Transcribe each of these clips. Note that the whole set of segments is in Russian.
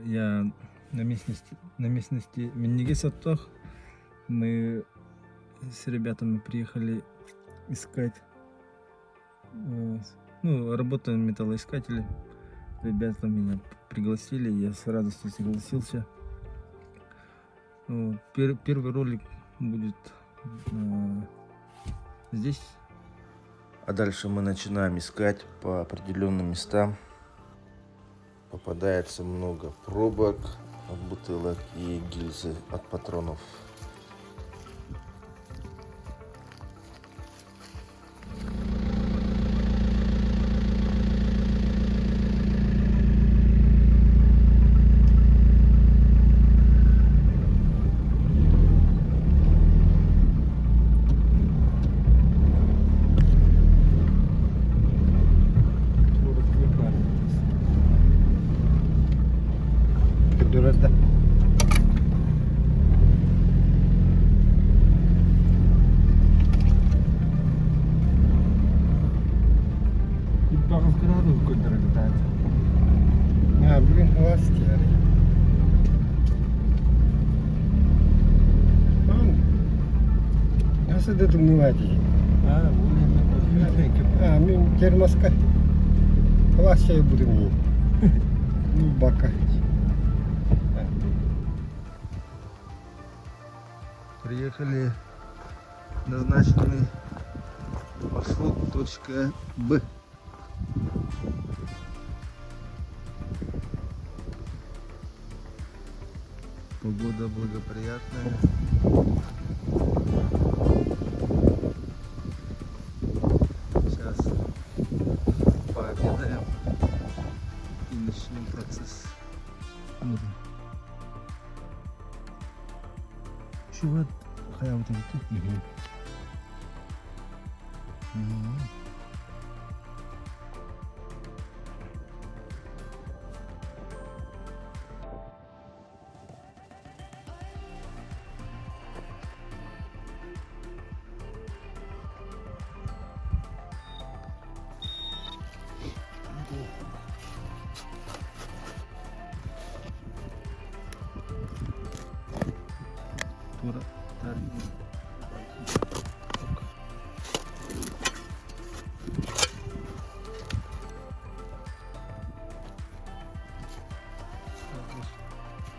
Я на местности Минниге-Саттах. Мы с ребятами приехали искать, работаем металлоискатели. Ребята меня пригласили, я с радостью согласился. Первый ролик будет здесь. А дальше мы начинаем искать по определенным местам. Попадается много пробок от бутылок и гильзы от патронов. Durada. Bagız gradus götürüldü. Bugün hava istiyor. Nasıl da dumuvadi? Min termoska. Hava şey budumi. Baka. Приехали назначенный маршрут точка Б. Погода благоприятная. Сейчас пообедаем и начнем процесс. Чего? Хотя вот эти. Тура.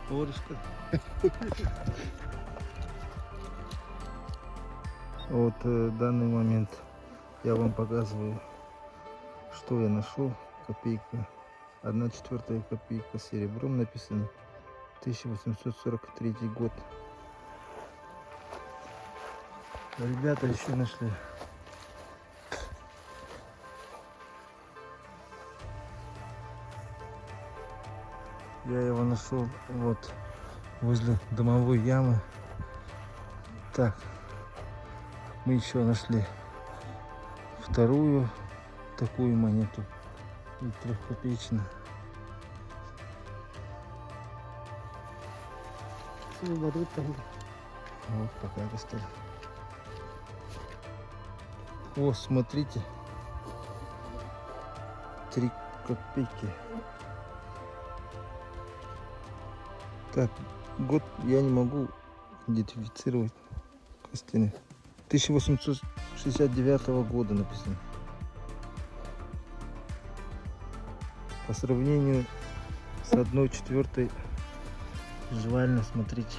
Орышка. Вот данный момент я вам показываю, что я нашел. Копейка, 1/4 копейка серебром написано, 1843 год. Ребята еще нашли. Я его нашел вот возле домовой ямы. Так, мы еще нашли вторую такую монету, 3-копеечную. Вот пока достали. О, смотрите, 3 копейки. Так, год я не могу идентифицировать костяны. 1869 года написано. По сравнению с 1/4 визуально смотрите.